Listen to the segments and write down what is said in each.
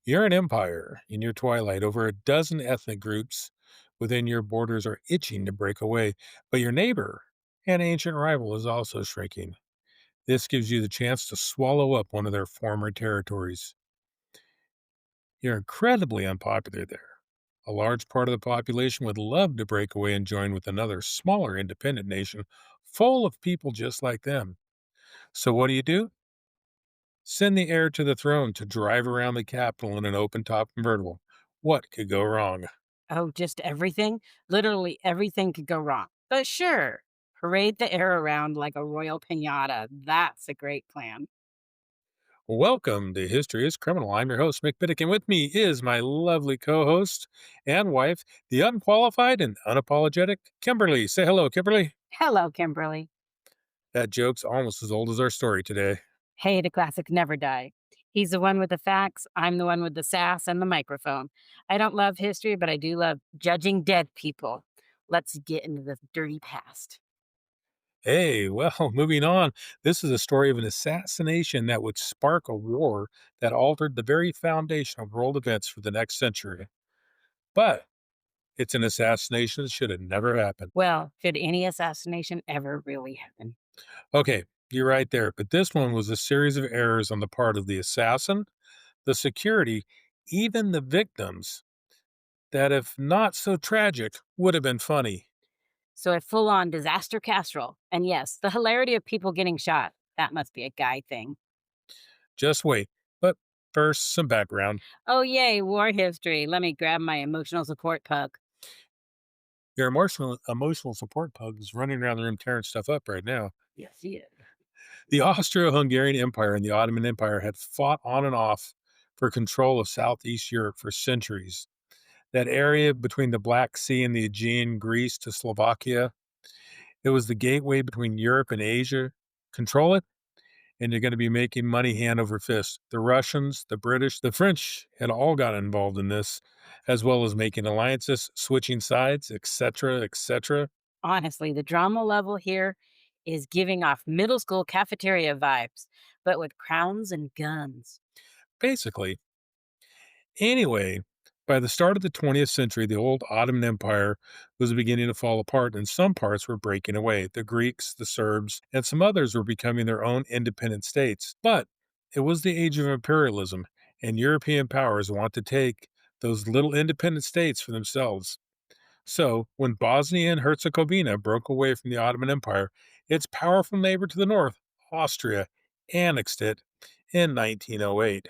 You're an empire in your twilight. Over a dozen ethnic groups within your borders are itching to break away, but your neighbor, an ancient rival, is also shrinking. This gives you the chance to swallow up one of their former territories. You're incredibly unpopular there. A large part of the population would love to break away and join with another smaller independent nation full of people just like them. So, what do? Send the heir to the throne to drive around the capital in an open top convertible. What could go wrong? Oh, just everything? Literally everything could go wrong. But sure, parade the air around like a royal pinata. That's a great plan. Welcome to History is Criminal. I'm your host, Mick Biddick, and with me is my lovely co host and wife, the unqualified and unapologetic Kimberly. Say hello, Kimberly. Hello, Kimberly. That joke's almost as old as our story today. Hey, the classic never die. He's the one with the facts. I'm the one with the sass and the microphone. I don't love history, but I do love judging dead people. Let's get into the dirty past. Hey, well, moving on. This is a story of an assassination that would spark a war that altered the very foundation of world events for the next century. But it's an assassination that should have never happened. Well, should any assassination ever really happen? Okay, you're right there. But this one was a series of errors on the part of the assassin, the security, even the victims, that, if not so tragic, would have been funny. So a full on disaster casserole. And yes, the hilarity of people getting shot. That must be a guy thing. Just wait. But first, some background. Oh, yay, war history. Let me grab my emotional support pug. Your emotional support pug is running around the room tearing stuff up right now. Yes, he is. The Austro-Hungarian Empire and the Ottoman Empire had fought on and off for control of Southeast Europe for centuries. That area between the Black Sea and the Aegean, Greece to Slovakia, it was the gateway between Europe and Asia. Control it, and you're going to be making money hand over fist. The Russians, the British, the French had all got involved in this, as well as making alliances, switching sides, etc., etc. Honestly, the drama level here is giving off middle school cafeteria vibes, but with crowns and guns. Basically, anyway, by the start of the 20th century, the old Ottoman Empire was beginning to fall apart, and some parts were breaking away. The Greeks, the Serbs, and some others were becoming their own independent states. But it was the age of imperialism, and European powers want to take those little independent states for themselves. So, when Bosnia and Herzegovina broke away from the Ottoman Empire, its powerful neighbor to the north, Austria, annexed it in 1908.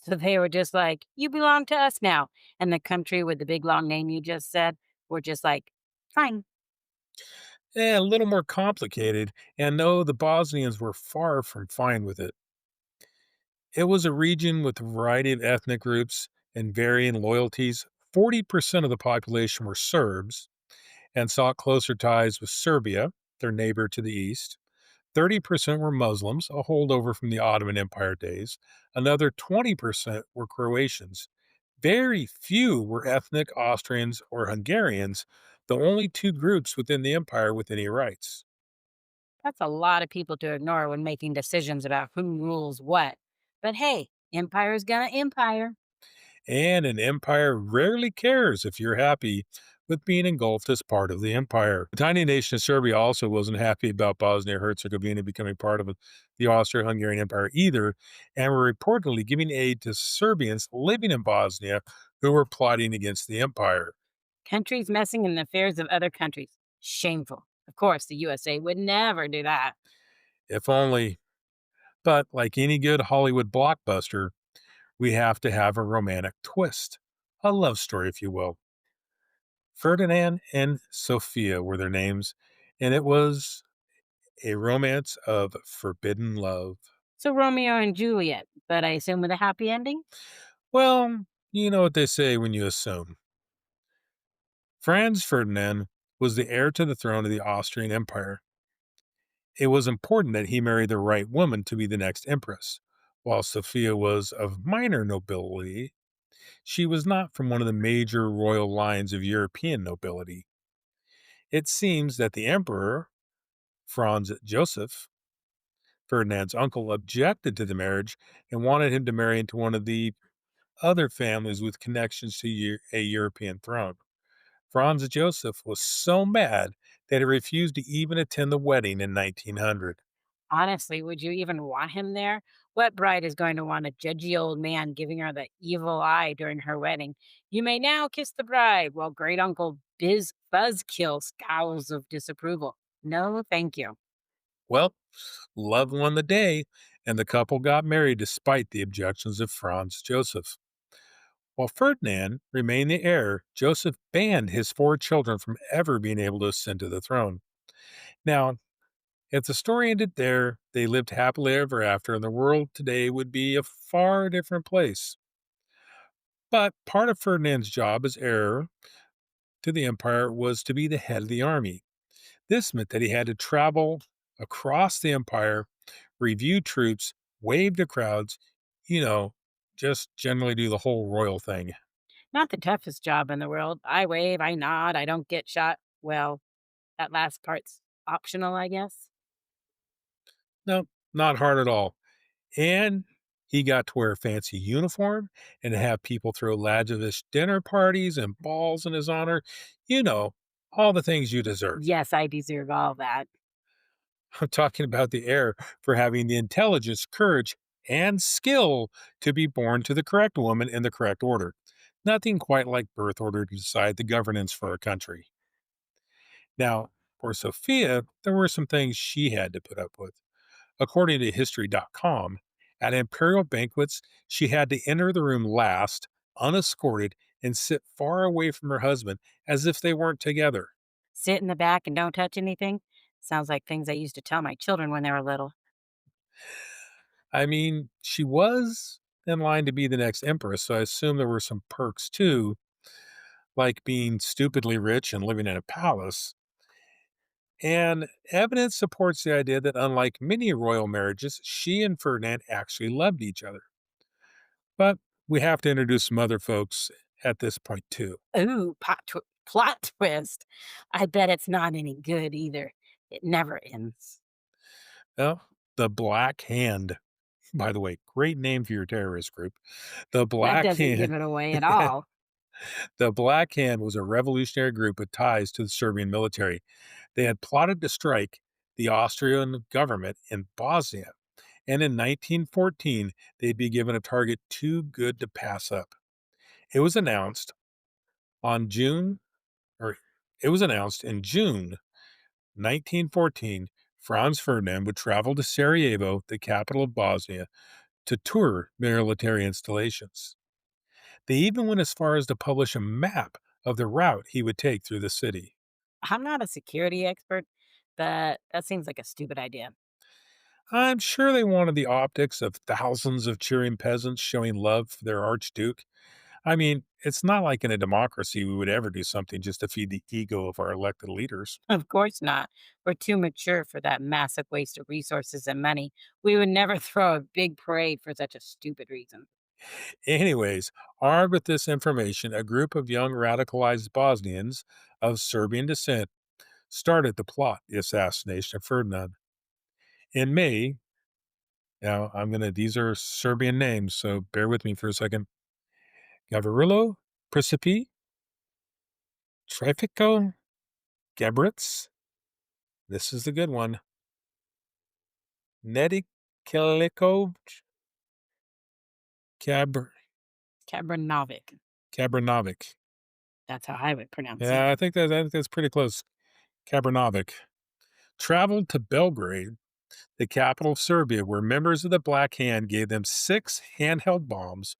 So they were just like, you belong to us now. And the country with the big long name you just said were just like, fine. A little more complicated, and no, the Bosnians were far from fine with it. It was a region with a variety of ethnic groups and varying loyalties. 40% of the population were Serbs and sought closer ties with Serbia, their neighbor to the east. 30% were Muslims, a holdover from the Ottoman Empire days. Another 20% were Croatians. Very few were ethnic Austrians or Hungarians, the only two groups within the empire with any rights. That's a lot of people to ignore when making decisions about who rules what. But hey, empire's gonna empire. And an empire rarely cares if you're happy with being engulfed as part of the empire. The tiny nation of Serbia also wasn't happy about Bosnia Herzegovina becoming part of the Austro Hungarian Empire either, and were reportedly giving aid to Serbians living in Bosnia who were plotting against the empire. Countries messing in the affairs of other countries. Shameful. Of course, the USA would never do that. If only, but like any good Hollywood blockbuster, we have to have a romantic twist. A love story, if you will. Ferdinand and Sophia were their names, and it was a romance of forbidden love. So Romeo and Juliet, but I assume with a happy ending? Well, you know what they say when you assume. Franz Ferdinand was the heir to the throne of the Austrian Empire. It was important that he marry the right woman to be the next empress. While Sophia was of minor nobility, she was not from one of the major royal lines of European nobility. It seems that the emperor, Franz Joseph, Ferdinand's uncle, objected to the marriage and wanted him to marry into one of the other families with connections to a European throne. Franz Joseph was so mad that he refused to even attend the wedding in 1900. Honestly, would you even want him there? What bride is going to want a judgy old man giving her the evil eye during her wedding? You may now kiss the bride while great uncle Buzzkill scowls of disapproval. No, thank you. Well, love won the day, and the couple got married despite the objections of Franz Joseph. While Ferdinand remained the heir, Joseph banned his four children from ever being able to ascend to the throne. Now, if the story ended there, they lived happily ever after, and the world today would be a far different place. But part of Ferdinand's job as heir to the empire was to be the head of the army. This meant that he had to travel across the empire, review troops, wave to crowds, you know, just generally do the whole royal thing. Not the toughest job in the world. I wave, I nod, I don't get shot. Well, that last part's optional, I guess. No, not hard at all. And he got to wear a fancy uniform and to have people throw lavish dinner parties and balls in his honor. You know, all the things you deserve. Yes, I deserve all that. I'm talking about the heir for having the intelligence, courage, and skill to be born to the correct woman in the correct order. Nothing quite like birth order to decide the governance for a country. Now, for Sophia, there were some things she had to put up with. According to History.com, at imperial banquets, she had to enter the room last, unescorted, and sit far away from her husband as if they weren't together. Sit in the back and don't touch anything. Sounds like things I used to tell my children when they were little. I mean, she was in line to be the next empress, so I assume there were some perks too, like being stupidly rich and living in a palace. And evidence supports the idea that, unlike many royal marriages, she and Ferdinand actually loved each other. But we have to introduce some other folks at this point, too. Ooh, plot twist. I bet it's not any good either. It never ends. Well, the Black Hand, by the way, great name for your terrorist group. The That Black doesn't Hand. give it away at all. The Black Hand was a revolutionary group with ties to the Serbian military. They had plotted to strike the Austrian government in Bosnia, and in 1914, they'd be given a target too good to pass up. It was announced on June, or it was announced in June 1914, Franz Ferdinand would travel to Sarajevo, the capital of Bosnia, to tour military installations. They even went as far as to publish a map of the route he would take through the city. I'm not a security expert, but that seems like a stupid idea. I'm sure they wanted the optics of thousands of cheering peasants showing love for their Archduke. I mean, it's not like in a democracy we would ever do something just to feed the ego of our elected leaders. Of course not. We're too mature for that massive waste of resources and money. We would never throw a big parade for such a stupid reason. Anyways, armed with this information, a group of young radicalized Bosnians of Serbian descent started to plot the assassination of Ferdinand. In May, now these are Serbian names, so bear with me for a second. Gavrilo Principi, Trifiko Gebritz, this is the good one, Nedikiliko Kabr- Kabranovic. Kabranovic. That's how I would pronounce it. Yeah, I think that's pretty close. Kabranovic traveled to Belgrade, the capital of Serbia, where members of the Black Hand gave them 6 handheld bombs,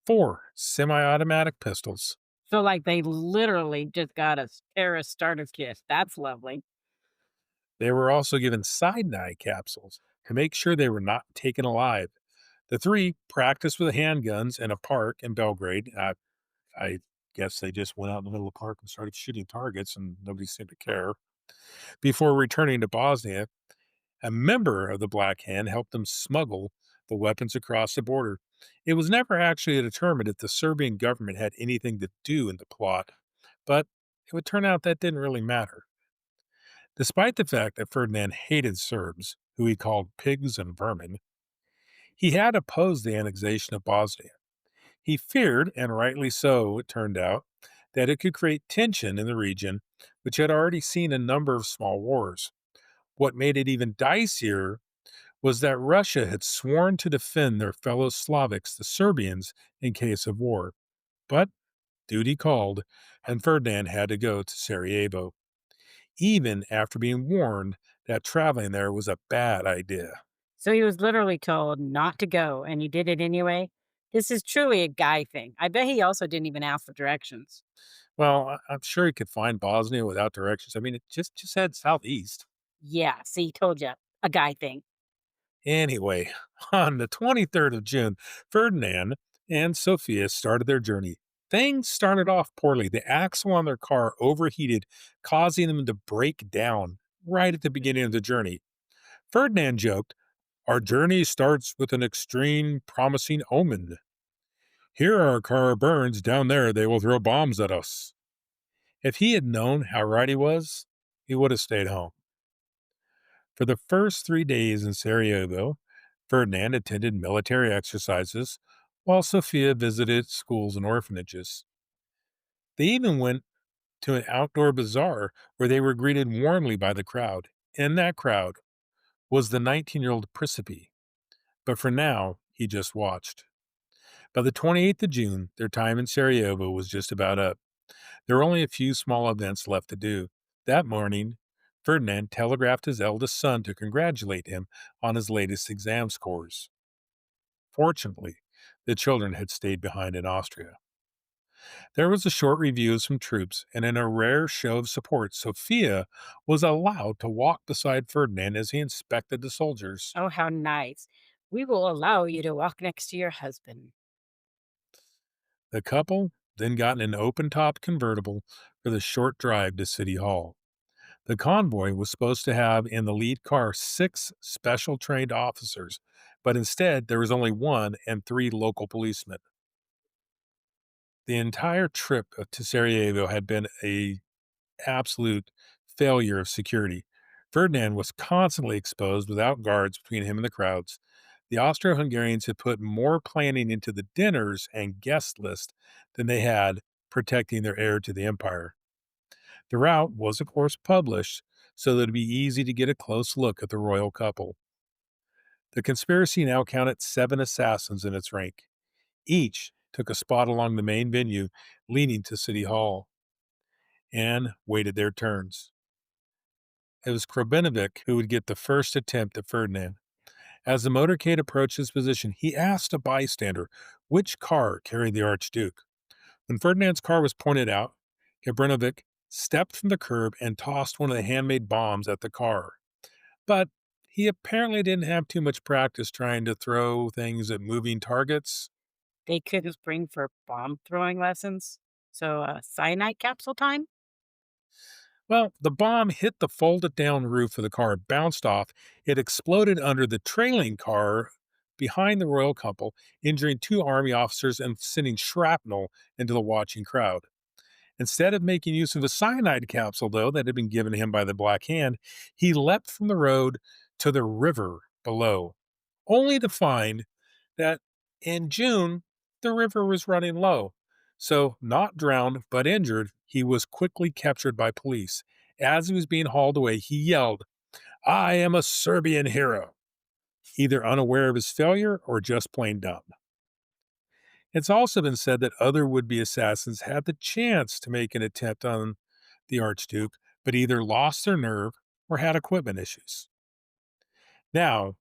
4 semi automatic pistols. So, like, they literally just got a terrorist starter kit. That's lovely. They were also given cyanide capsules to make sure they were not taken alive. The 3 practiced with handguns in a park in Belgrade. I guess they just went out in the middle of the park and started shooting targets, and nobody seemed to care. Before returning to Bosnia, a member of the Black Hand helped them smuggle the weapons across the border. It was never actually determined if the Serbian government had anything to do in the plot, but it would turn out that didn't really matter. Despite the fact that Ferdinand hated Serbs, who he called pigs and vermin, he had opposed the annexation of Bosnia. He feared, and rightly so, it turned out, that it could create tension in the region, which had already seen a number of small wars. What made it even dicier was that Russia had sworn to defend their fellow Slavics, the Serbians, in case of war. But duty called, and Ferdinand had to go to Sarajevo, even after being warned that traveling there was a bad idea. So he was literally told not to go, and he did it anyway. This is truly a guy thing. I bet he also didn't even ask for directions. Well, I'm sure he could find Bosnia without directions. I mean, it just head southeast. Yeah, see, told you, a guy thing. Anyway, on the 23rd of June, Ferdinand and Sophia started their journey. Things started off poorly. The axle on their car overheated, causing them to break down right at the beginning of the journey. Ferdinand joked, "Our journey starts with an extreme, promising omen. Here our car burns, down there they will throw bombs at us." If he had known how right he was, he would have stayed home. For the first 3 days in Sarajevo, Ferdinand attended military exercises, while Sophia visited schools and orphanages. They even went to an outdoor bazaar where they were greeted warmly by the crowd. In that crowd was the 19-year-old Principe, but for now, he just watched. By the 28th of June, their time in Sarajevo was just about up. There were only a few small events left to do. That morning, Ferdinand telegraphed his eldest son to congratulate him on his latest exam scores. Fortunately, the children had stayed behind in Austria. There was a short review of some troops, and in a rare show of support, Sophia was allowed to walk beside Ferdinand as he inspected the soldiers. Oh, how nice. We will allow you to walk next to your husband. The couple then got in an open top convertible for the short drive to City Hall. The convoy was supposed to have in the lead car 6 special trained officers, but instead there was only one and 3 local policemen. The entire trip to Sarajevo had been a absolute failure of security. Ferdinand was constantly exposed without guards between him and the crowds. The Austro Hungarians had put more planning into the dinners and guest list than they had protecting their heir to the empire. The route was, of course, published so that it'd be easy to get a close look at the royal couple. The conspiracy now counted 7 assassins in its rank. Each took a spot along the main venue leading to City Hall and waited their turns. It was Krabinovic who would get the first attempt at Ferdinand. As the motorcade approached his position, he asked a bystander which car carried the Archduke. When Ferdinand's car was pointed out, Gabrinovic stepped from the curb and tossed one of the handmade bombs at the car. But he apparently didn't have too much practice trying to throw things at moving targets. They couldn't spring for bomb throwing lessons. So, cyanide capsule time? Well, the bomb hit the folded down roof of the car, bounced off. It exploded under the trailing car behind the royal couple, injuring 2 army officers and sending shrapnel into the watching crowd. Instead of making use of a cyanide capsule, though, that had been given him by the Black Hand, he leapt from the road to the river below, only to find that in June, the river was running low. So, not drowned, but injured, he was quickly captured by police. As he was being hauled away, he yelled, "I am a Serbian hero," either unaware of his failure or just plain dumb. It's also been said that other would be assassins had the chance to make an attempt on the Archduke, but either lost their nerve or had equipment issues. Now,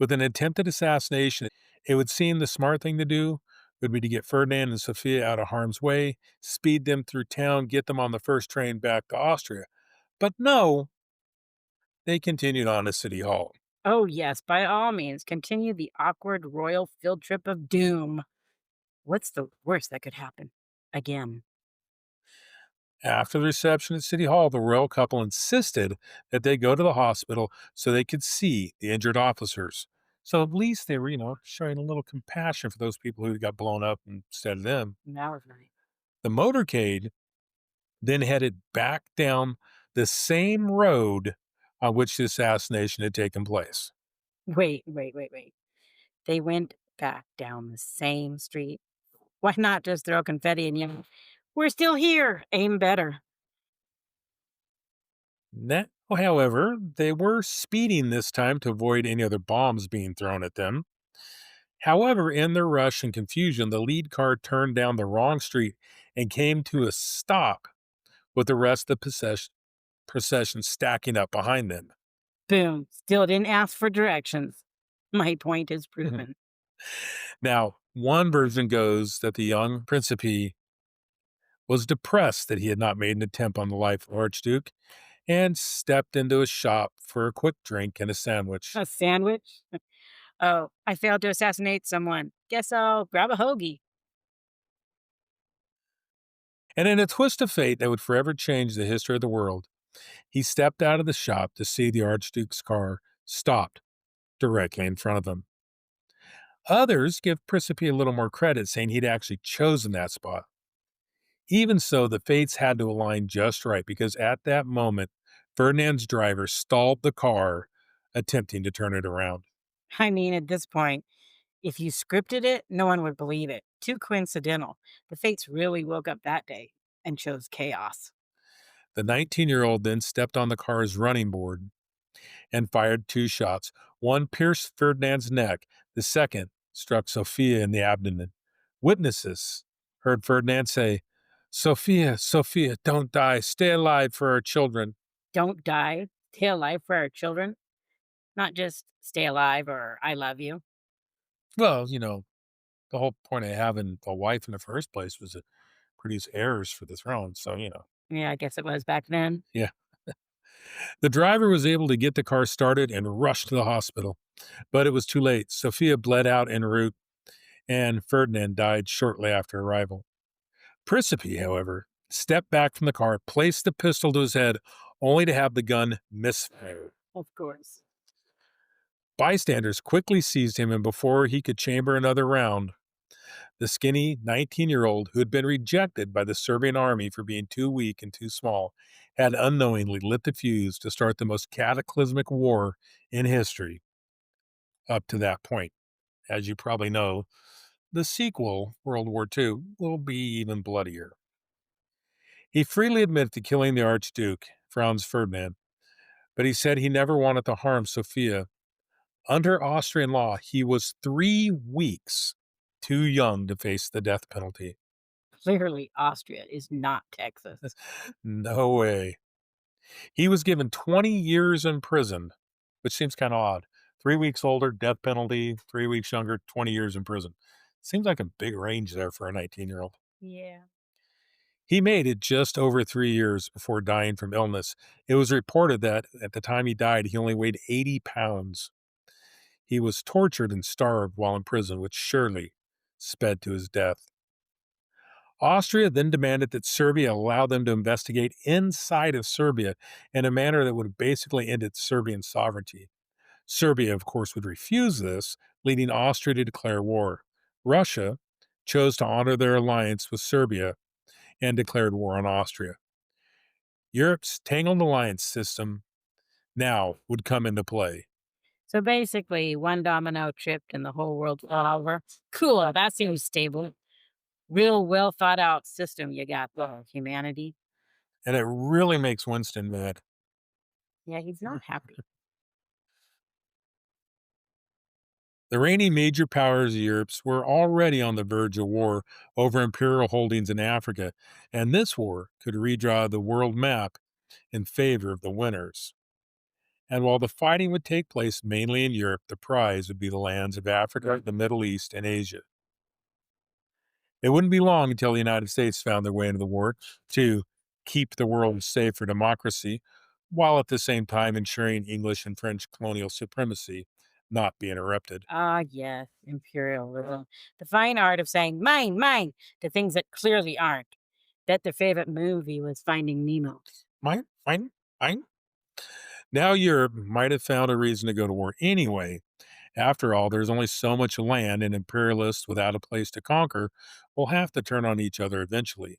with an attempted assassination, it would seem the smart thing to do would be to get Ferdinand and Sophia out of harm's way, speed them through town, get them on the first train back to Austria. But no, they continued on to City Hall. Oh, yes, by all means, continue the awkward royal field trip of doom. What's the worst that could happen? Again. After the reception at City Hall, the royal couple insisted that they go to the hospital so they could see the injured officers. So at least they were, showing a little compassion for those people who got blown up instead of them. That was nice. The motorcade then headed back down the same road on which the assassination had taken place. Wait, wait, wait, wait. They went back down the same street. Why not just throw confetti and yell, "We're still here"? Aim better. Now, however, they were speeding this time to avoid any other bombs being thrown at them. However, in their rush and confusion, the lead car turned down the wrong street and came to a stop with the rest of the procession stacking up behind them. Boom. Still didn't ask for directions. My point is proven. Now, one version goes that the young Principe was depressed that he had not made an attempt on the life of the Archduke and stepped into a shop for a quick drink and a sandwich. A sandwich? Oh, I failed to assassinate someone. Guess I'll grab a hoagie. And in a twist of fate that would forever change the history of the world, he stepped out of the shop to see the Archduke's car stopped directly in front of him. Others give Principe a little more credit, saying he'd actually chosen that spot. Even so, the fates had to align just right because at that moment, Ferdinand's driver stalled the car, attempting to turn it around. I mean, at this point, if you scripted it, no one would believe it. Too coincidental. The fates really woke up that day and chose chaos. The 19-year-old then stepped on the car's running board and fired two shots. One pierced Ferdinand's neck, the second struck Sophia in the abdomen. Witnesses heard Ferdinand say, "Sophia, Sophia, don't die. Stay alive for our children." Don't die. Stay alive for our children. Not just stay alive or I love you. Well, the whole point of having a wife in the first place was to produce heirs for the throne. So, Yeah, I guess it was back then. yeah. The driver was able to get the car started and rush to the hospital, but it was too late. Sophia bled out en route, and Ferdinand died shortly after arrival. Principe, however, stepped back from the car, placed the pistol to his head, only to have the gun misfire. Of course. Bystanders quickly seized him, and before he could chamber another round, the skinny 19-year-old, who had been rejected by the Serbian army for being too weak and too small, had unknowingly lit the fuse to start the most cataclysmic war in history up to that point. As you probably know, the sequel, World War II, will be even bloodier. He freely admitted to killing the Archduke, Franz Ferdinand, but he said he never wanted to harm Sophia. Under Austrian law, he was 3 weeks too young to face the death penalty. Clearly, Austria is not Texas. No way. He was given 20 years in prison, which seems kind of odd. 3 weeks older, death penalty, 3 weeks younger, 20 years in prison. Seems like a big range there for a 19-year-old. Yeah. He made it just over 3 years before dying from illness. It was reported that at the time he died, he only weighed 80 pounds. He was tortured and starved while in prison, which surely sped to his death. Austria then demanded that Serbia allow them to investigate inside of Serbia in a manner that would have basically ended Serbian sovereignty. Serbia, of course, would refuse this, leading Austria to declare war. Russia chose to honor their alliance with Serbia and declared war on Austria. Europe's tangled alliance system now would come into play. So basically, one domino tripped and the whole world fell over. Cool. That seems stable. Real well thought out system you got there, humanity. And it really makes Winston mad. Yeah, he's not happy. The reigning major powers of Europe were already on the verge of war over imperial holdings in Africa, and this war could redraw the world map in favor of the winners. And while the fighting would take place mainly in Europe, the prize would be the lands of Africa, the Middle East, and Asia. It wouldn't be long until the United States found their way into the war to keep the world safe for democracy, while at the same time ensuring English and French colonial supremacy not be interrupted. Ah, yes, imperialism. The fine art of saying mine, mine to things that clearly aren't. Bet their favorite movie was Finding Nemo. Mine, mine, mine. Now Europe might have found a reason to go to war anyway. After all, there's only so much land, and imperialists without a place to conquer will have to turn on each other eventually.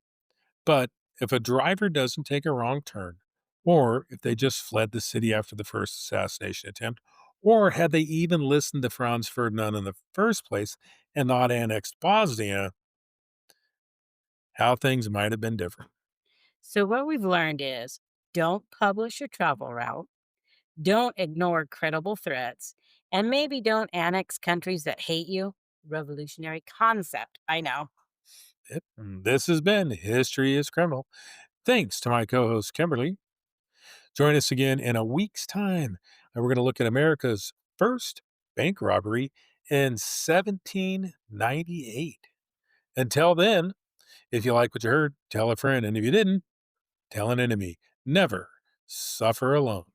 But if a driver doesn't take a wrong turn, or if they just fled the city after the first assassination attempt, or had they even listened to Franz Ferdinand in the first place and not annexed Bosnia, how things might have been different. So, what we've learned is don't publish your travel route, don't ignore credible threats, and maybe don't annex countries that hate you. Revolutionary concept, I know. Yep. This has been History is Criminal. Thanks to my co host, Kimberly. Join us again in a week's time. And we're going to look at America's first bank robbery in 1798. Until then, if you like what you heard, tell a friend. And if you didn't, tell an enemy. Never suffer alone.